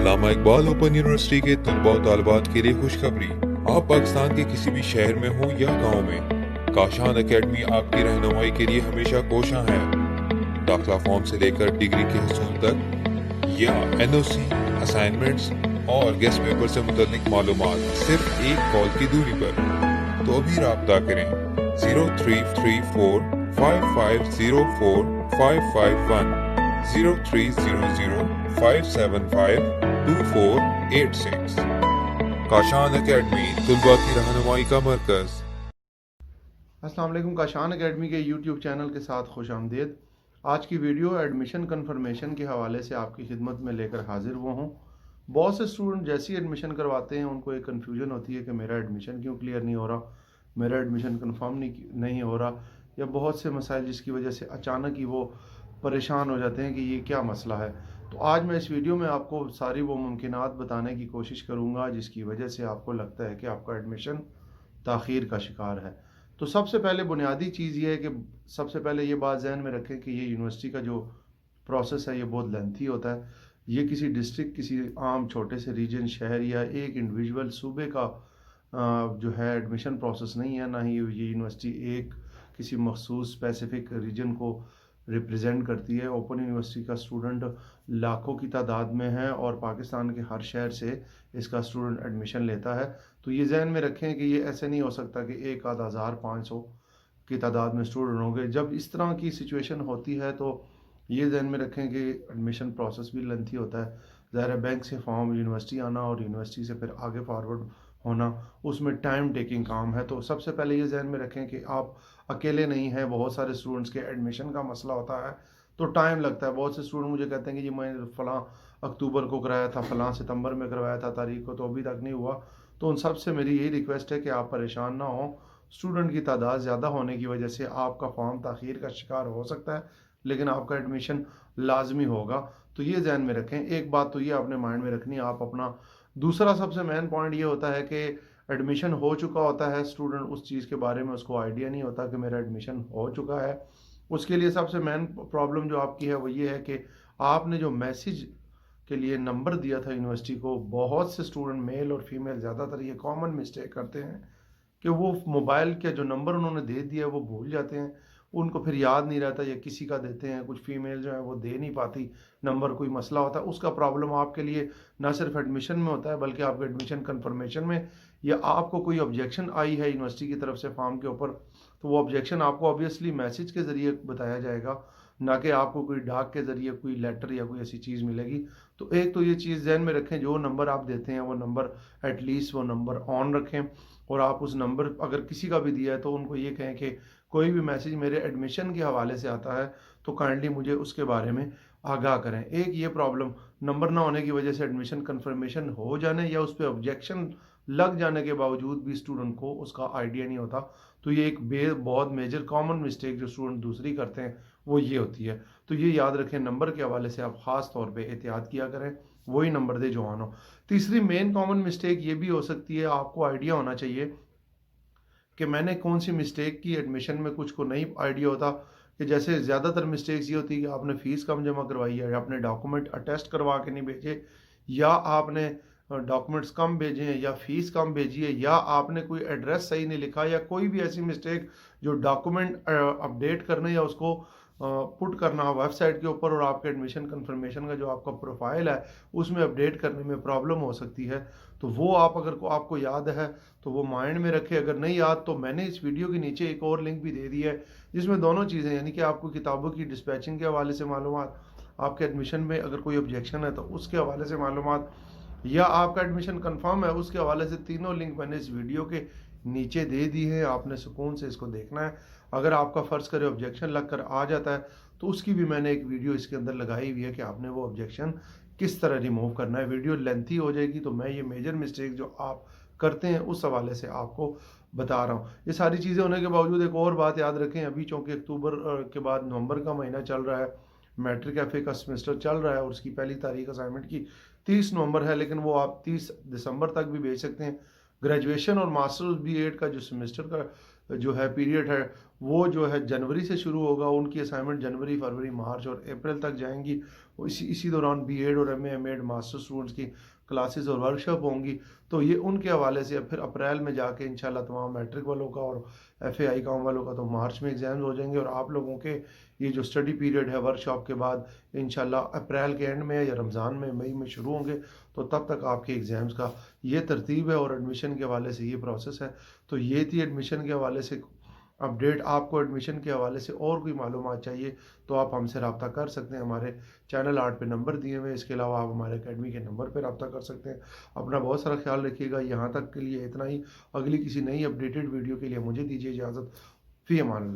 अल्लामा Iqbal open university के तलबा और तालिबात के लिए खुशखबरी। आप पाकिस्तान के किसी भी शहर में हो या गांव में, काशान एकेडमी आपकी रहनुमाई के लिए हमेशा कोशां है। दाखिला फॉर्म से लेकर डिग्री के हसूल तक या NOC, असाइनमेंट्स और गेस्ट पेपर से मुतल्लिक मालूमात सिर्फ एक कॉल की दूरी पर। तो अभी राब्ता करें 0334 5504 551 0300 575 2486। काशान एकेडमी तुलबा की रहनुमाई का मरकज। अस्सलाम वालेकुम। काशान एकेडमी के यूट्यूब चैनल के साथ खुश आमदीद। आज की वीडियो एडमिशन कन्फर्मेशन के हवाले से आपकी खिदमत में लेकर हाजिर हुआ हूँ। बहुत से स्टूडेंट जैसे ही एडमिशन करवाते हैं उनको एक कन्फ्यूजन होती है कि मेरा एडमिशन क्यों क्लियर नहीं हो रहा, मेरा एडमिशन कन्फर्म नहीं हो रहा, या बहुत से मसाइल जिसकी वजह से अचानक ही वो परेशान हो जाते हैं कि ये क्या मसला है। तो आज मैं इस वीडियो में आपको सारी वो मुमकिनात बताने की कोशिश करूँगा जिसकी वजह से आपको लगता है कि आपका एडमिशन ताख़ीर का शिकार है। तो सबसे पहले बुनियादी चीज़ ये है कि सबसे पहले ये बात जहन में रखें कि ये यूनिवर्सिटी का जो प्रोसेस है ये बहुत लेंथी होता है। ये किसी डिस्ट्रिक्ट, किसी आम छोटे से रीजन, शहर या एक इंडिविजुअल सूबे का जो है एडमिशन प्रोसेस नहीं है। ना ही ये यूनिवर्सिटी एक किसी मखसूस स्पेसिफिक रीजन को रिप्रेजेंट करती है। ओपन यूनिवर्सिटी का स्टूडेंट लाखों की तादाद में है और पाकिस्तान के हर शहर से इसका स्टूडेंट एडमिशन लेता है। तो ये जहन में रखें कि ये ऐसे नहीं हो सकता कि 1500 की तादाद में स्टूडेंट होंगे। जब इस तरह की सिचुएशन होती है तो ये जहन में रखें कि एडमिशन प्रोसेस भी लेंथी होता है। ज़ाहिर बैंक से फॉर्म यूनिवर्सिटी आना और यूनिवर्सिटी से फिर आगे फॉरवर्ड होना, उसमें टाइम टेकिंग काम है। तो सबसे पहले ये जहन में रखें कि आप अकेले नहीं हैं। बहुत सारे स्टूडेंट्स के एडमिशन का मसला होता है तो टाइम लगता है। बहुत से स्टूडेंट मुझे कहते हैं कि जी मैंने फ़लाँ अक्टूबर को कराया था, फ़लाँ सितंबर में करवाया था तारीख को, तो अभी तक नहीं हुआ। तो उन सब से मेरी यही रिक्वेस्ट है कि आप परेशान ना हो। स्टूडेंट की तादाद ज़्यादा होने की वजह से आपका फॉर्म ताख़ीर का शिकार हो सकता है, लेकिन आपका एडमिशन लाजमी होगा। तो ये जहन में रखें। एक बात तो ये आपने माइंड में रखनी है आप अपना। दूसरा सबसे मेन पॉइंट ये होता है कि एडमिशन हो चुका होता है, स्टूडेंट उस चीज़ के बारे में उसको आइडिया नहीं होता कि मेरा एडमिशन हो चुका है। उसके लिए सबसे मेन प्रॉब्लम जो आपकी है वो ये है कि आपने जो मैसेज के लिए नंबर दिया था यूनिवर्सिटी को, बहुत से स्टूडेंट मेल और फीमेल ज़्यादातर ये कॉमन मिस्टेक करते हैं कि वो मोबाइल के जो नंबर उन्होंने दे दिया वो भूल जाते हैं, उनको फिर याद नहीं रहता या किसी का देते हैं। कुछ फीमेल जो है वो दे नहीं पाती नंबर, कोई मसला होता है। उसका प्रॉब्लम आपके लिए ना सिर्फ एडमिशन में होता है बल्कि आपके एडमिशन कन्फर्मेशन में, या आपको कोई ऑब्जेक्शन आई है यूनिवर्सिटी की तरफ से फॉर्म के ऊपर, तो वो ऑब्जेक्शन आपको ऑब्वियसली मैसेज के ज़रिए बताया जाएगा, ना कि आपको कोई डाक के ज़रिए कोई लेटर या कोई ऐसी चीज़ मिलेगी। तो एक तो ये चीज़ ध्यान में रखें, जो नंबर आप देते हैं वो नंबर एटलीस्ट वो नंबर ऑन रखें। और आप उस नंबर अगर किसी का भी दिया है तो उनको ये कहें कि कोई भी मैसेज मेरे एडमिशन के हवाले से आता है तो काइंडली मुझे उसके बारे में आगाह करें। एक ये प्रॉब्लम, नंबर ना होने की वजह से एडमिशन कन्फर्मेशन हो जाने या उस पर ऑब्जेक्शन लग जाने के बावजूद भी स्टूडेंट को उसका आइडिया नहीं होता। तो ये एक बहुत मेजर कॉमन मिस्टेक जो स्टूडेंट दूसरी करते हैं वो ये होती है। तो ये याद रखें, नंबर के हवाले से आप ख़ास तौर पे एहतियात किया करें, वही नंबर दे जो ऑन हो। तीसरी मेन कॉमन मिस्टेक ये भी हो सकती है, आपको आइडिया होना चाहिए कि मैंने कौन सी मिस्टेक की। एडमिशन में कुछ को नहीं आइडिया होता कि जैसे ज़्यादातर मिस्टेक्स ये होती है कि आपने फ़ीस कम जमा करवाई है, या आपने डॉक्यूमेंट अटेस्ट करवा के नहीं भेजे, या आपने डॉक्यूमेंट्स कम भेजे हैं, या फ़ीस कम भेजी है, या आपने कोई एड्रेस सही नहीं लिखा, या कोई भी ऐसी मिस्टेक जो डॉक्यूमेंट अपडेट करने या उसको पुट करना वेबसाइट के ऊपर और आपके एडमिशन कन्फर्मेशन का जो आपका प्रोफाइल है उसमें अपडेट करने में प्रॉब्लम हो सकती है। तो वो आप अगर आपको याद है तो वो माइंड में रखें। अगर नहीं याद तो मैंने इस वीडियो के नीचे एक और लिंक भी दे दी है जिसमें दोनों चीज़ें, यानी कि आपको किताबों की डिस्पैचिंग के हवाले से मालूमात, आपके एडमिशन में अगर कोई ऑब्जेक्शन है तो उसके हवाले से मालूमात, या आपका एडमिशन कंफर्म है उसके हवाले से, तीनों लिंक मैंने इस वीडियो के नीचे दे दी है। आपने सुकून से इसको देखना है। अगर आपका फ़र्ज़ करे ऑब्जेक्शन लग कर आ जाता है तो उसकी भी मैंने एक वीडियो इसके अंदर लगाई हुई है कि आपने वो ऑब्जेक्शन किस तरह रिमूव करना है। वीडियो लेंथी हो जाएगी तो मैं ये मेजर मिस्टेक जो आप करते हैं उस हवाले से आपको बता रहा हूँ। ये सारी चीज़ें होने के बावजूद एक और बात याद रखें, अभी चूँकि अक्टूबर के बाद नवंबर का महीना चल रहा है, मैट्रिक एफ ए का सेमेस्टर चल रहा है और उसकी पहली तारीख असाइनमेंट की 30 नवंबर है, लेकिन वो आप 30 दिसंबर तक भी भेज सकते हैं। ग्रेजुएशन और मास्टर्स B.Ed का जो सेमेस्टर का जो है पीरियड है وہ جو ہے جنوری سے شروع ہوگا. ان کی اسائنمنٹ جنوری، فروری، مارچ اور اپریل تک جائیں گی. اسی دوران بی ایڈ اور ایم ایڈ ماسٹر اسٹوڈنٹس کی کلاسز اور ورکشاپ ہوں گی. تو یہ ان کے حوالے سے. پھر اپریل میں جا کے انشاءاللہ تمام میٹرک والوں کا اور ایف اے آئی کام والوں کا تو مارچ میں ایگزامز ہو جائیں گے. اور آپ لوگوں کے یہ جو اسٹڈی پیریڈ ہے ورکشاپ کے بعد انشاءاللہ اپریل کے اینڈ میں یا رمضان میں، مئی میں شروع ہوں گے. تو تب تک آپ کے ایگزامز کا یہ ترتیب ہے اور ایڈمیشن کے حوالے سے یہ پروسیس ہے. تو یہ تھی ایڈمیشن کے حوالے سے اپڈیٹ. آپ کو ایڈمیشن کے حوالے سے اور کوئی معلومات چاہیے تو آپ ہم سے رابطہ کر سکتے ہیں. ہمارے چینل آرٹ پہ نمبر دیے ہوئے. اس کے علاوہ آپ ہمارے اکیڈمی کے نمبر پہ رابطہ کر سکتے ہیں. اپنا بہت سارا خیال رکھیے گا. یہاں تک کے لیے اتنا ہی. اگلی کسی نئی اپڈیٹڈ ویڈیو کے لیے مجھے دیجیے اجازت. فی امان اللہ.